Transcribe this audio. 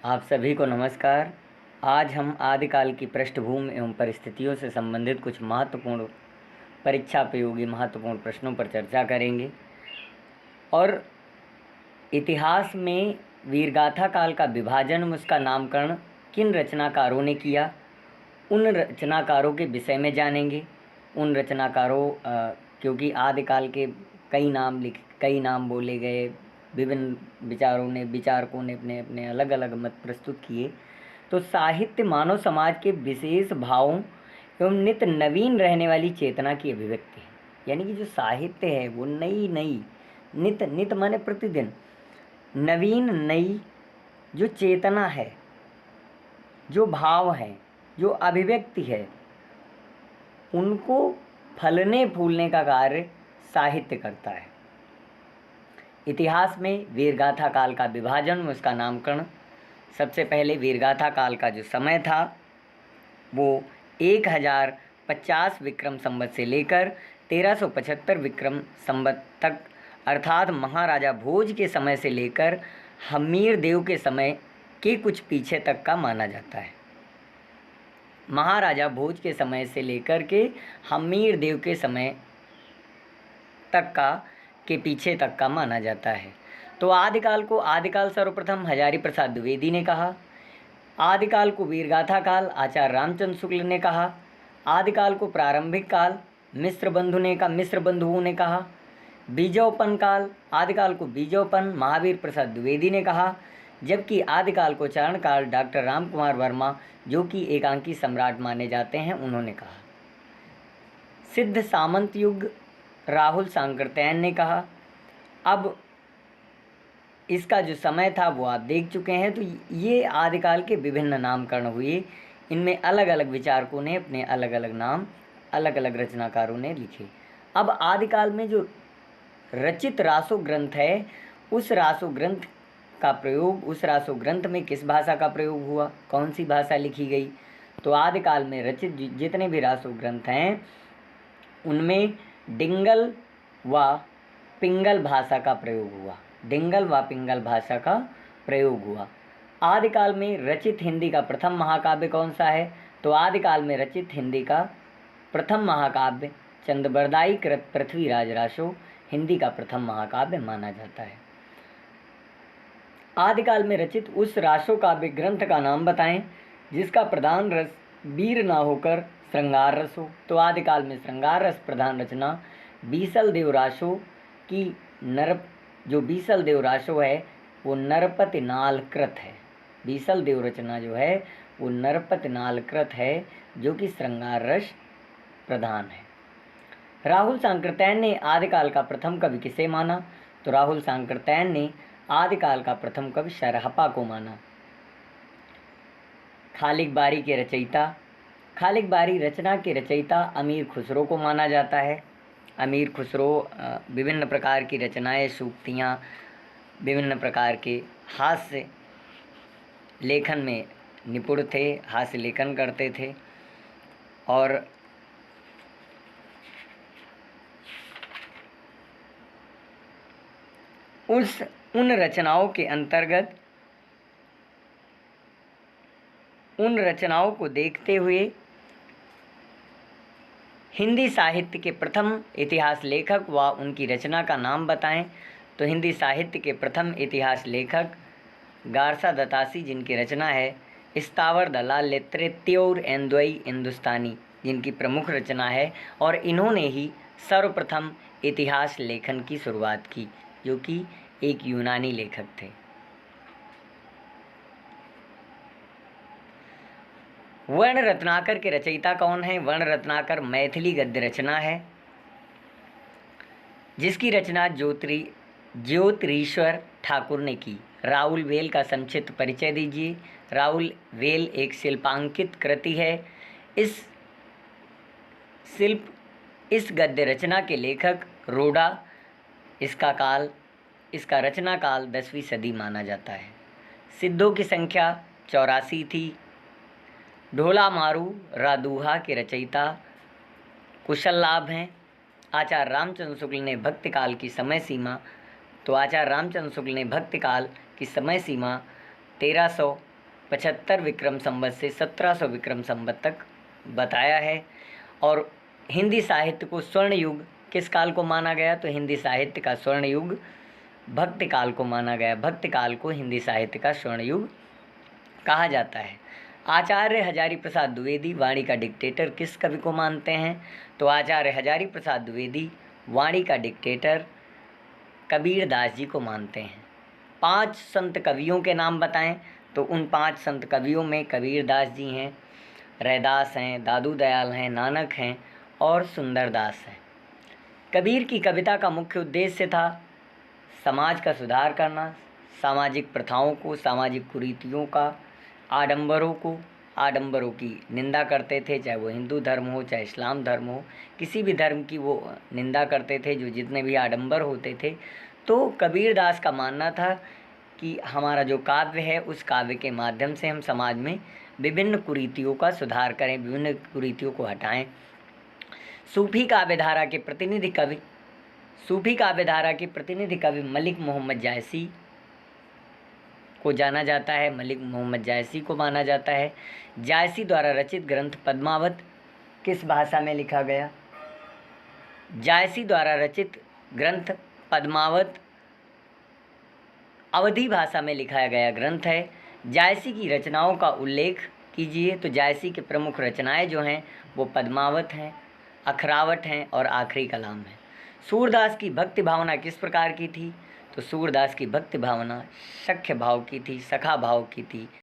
आप सभी को नमस्कार। आज हम आदिकाल की पृष्ठभूमि एवं परिस्थितियों से संबंधित कुछ महत्वपूर्ण परीक्षा उपयोगी महत्वपूर्ण प्रश्नों पर चर्चा करेंगे। और इतिहास में वीरगाथा काल का विभाजन में उसका नामकरण किन रचनाकारों ने किया, उन रचनाकारों के विषय में जानेंगे। उन रचनाकारों क्योंकि आदिकाल के कई नाम बोले गए, विभिन्न विचारकों ने अपने अपने अलग अलग मत प्रस्तुत किए। तो साहित्य मानव समाज के विशेष भावों एवं नित्य नवीन रहने वाली चेतना की अभिव्यक्ति है। यानी कि जो साहित्य है वो नई नई नित्य माने प्रतिदिन नवीन नई जो चेतना है, जो भाव है, जो अभिव्यक्ति है, उनको फलने फूलने का कार्य साहित्य करता है। इतिहास में वीरगाथा काल का विभाजन में उसका नामकरण, सबसे पहले वीरगाथा काल का जो समय था वो 1050 विक्रम संवत से लेकर 1375 विक्रम संवत तक, अर्थात महाराजा भोज के समय से लेकर हम्मीर देव के समय के कुछ पीछे तक का माना जाता है। महाराजा भोज के समय से लेकर के हम्मीर देव के समय तक का के पीछे तक का माना जाता है। तो आदिकाल सर्वप्रथम हजारी प्रसाद द्विवेदी ने कहा। आदिकाल को वीरगाथा काल आचार्य रामचंद्र शुक्ल ने कहा। आदिकाल को प्रारंभिक काल मिश्र बंधुओं ने कहा। बीजोपन काल, आदिकाल को बीजोपन महावीर प्रसाद द्विवेदी ने कहा। जबकि आदिकाल को चरण काल डॉक्टर राम कुमार वर्मा, जो कि एकांकी सम्राट माने जाते हैं, उन्होंने कहा। सिद्ध सामंत युग राहुल सांकृत्यायन ने कहा। अब इसका जो समय था वो आप देख चुके हैं। तो ये आदिकाल के विभिन्न नामकरण हुए। इनमें अलग अलग विचारकों ने अपने अलग अलग नाम, अलग अलग रचनाकारों ने लिखे। अब आदिकाल में जो रचित रासो ग्रंथ है, उस रासो ग्रंथ में किस भाषा का प्रयोग हुआ, कौन सी भाषा लिखी गई। तो आदिकाल में रचित जितने भी रासो ग्रंथ हैं उनमें डिंगल व पिंगल भाषा का प्रयोग हुआ। आदिकाल में रचित हिंदी का प्रथम महाकाव्य कौन सा है। तो आदिकाल में रचित हिंदी का प्रथम महाकाव्य चंद्रबरदाई कृत पृथ्वीराज रासो हिंदी का प्रथम महाकाव्य माना जाता है। आदिकाल में रचित उस रासो काव्य ग्रंथ का नाम बताएं जिसका प्रधान रस वीर ना होकर श्रृंगार रस हो। तो आदिकाल में श्रृंगार रस प्रधान रचना बीसल देव रासो की जो बीसल देव रासो है वो नरपति नाल कृत है। बीसल देव रचना जो है वो नरपति नाल कृत है, जो कि श्रृंगार रस प्रधान है। राहुल सांकृत्यायन ने आदिकाल का प्रथम कवि किसे माना। तो राहुल सांकृत्यायन ने आदिकाल का प्रथम कवि शरहपा को माना। खालिक बारी रचना के रचयिता अमीर खुसरो को माना जाता है। अमीर खुसरो विभिन्न प्रकार की रचनाएं, सूक्तियाँ, विभिन्न प्रकार के हास्य लेखन में निपुण थे, हास्य लेखन करते थे। और उन रचनाओं को देखते हुए हिंदी साहित्य के प्रथम इतिहास लेखक व उनकी रचना का नाम बताएं। तो हिंदी साहित्य के प्रथम इतिहास लेखक गारसा दतासी, जिनकी रचना है स्थावर दलाल तृतीयोर एंद्वई हिंदुस्तानी, जिनकी प्रमुख रचना है। और इन्होंने ही सर्वप्रथम इतिहास लेखन की शुरुआत की, जो कि एक यूनानी लेखक थे। वर्ण रत्नाकर के रचयिता कौन है। वर्ण रत्नाकर मैथिली गद्य रचना है, जिसकी रचना ज्योतिरीश्वर ठाकुर ने की। राहुल वेल का संक्षिप्त परिचय दीजिए। राहुल वेल एक शिल्पांकित कृति है। इस गद्य रचना के लेखक रोडा। इसका रचना काल 10वीं सदी माना जाता है। सिद्धों की संख्या 84 थी। ढोला मारू रादूहा के रचयिता कुशल लाभ हैं। आचार्य रामचंद्र शुक्ल ने भक्ति काल की समय सीमा 1300 1575 विक्रम संवत से 1700 विक्रम संवत तक बताया है। और हिंदी साहित्य को स्वर्ण युग किस काल को माना गया? तो हिंदी साहित्य का स्वर्ण युग भक्ति काल को माना गया। भक्ति काल को हिंदी साहित्य का स्वर्ण युग कहा जाता है। आचार्य हजारी प्रसाद द्विवेदी वाणी का डिक्टेटर किस कवि को मानते हैं? तो आचार्य हजारी प्रसाद द्विवेदी वाणी का डिक्टेटर कबीर दास जी को मानते हैं। 5 संत कवियों के नाम बताएं, तो उन 5 संत कवियों में कबीर दास जी हैं, रैदास हैं, दादू दयाल हैं, नानक हैं और सुंदरदास हैं। कबीर की कविता का मुख्य उद्देश्य था समाज का सुधार करना, सामाजिक प्रथाओं को, सामाजिक कुरीतियों का, आडंबरों की निंदा करते थे, चाहे वो हिंदू धर्म हो चाहे इस्लाम धर्म हो, किसी भी धर्म की वो निंदा करते थे, जो जितने भी आडंबर होते थे। तो कबीर दास का मानना था कि हमारा जो काव्य है उस काव्य के माध्यम से हम समाज में विभिन्न कुरीतियों का सुधार करें, विभिन्न कुरीतियों को हटाएं। सूफी काव्यधारा के प्रतिनिधि कवि मलिक मोहम्मद जायसी को जाना जाता है, मलिक मोहम्मद जायसी को माना जाता है। जायसी द्वारा रचित ग्रंथ पद्मावत किस भाषा में लिखा गया? जायसी द्वारा रचित ग्रंथ पद्मावत अवधी भाषा में लिखा गया ग्रंथ है। जायसी की रचनाओं का उल्लेख कीजिए। तो जायसी के प्रमुख रचनाएं जो हैं वो पद्मावत हैं, अखरावट हैं और आखिरी कलाम है। सूरदास की भक्ति भावना किस प्रकार की थी? तो सूरदास की भक्ति भावना सख्य भाव की थी, सखा भाव की थी।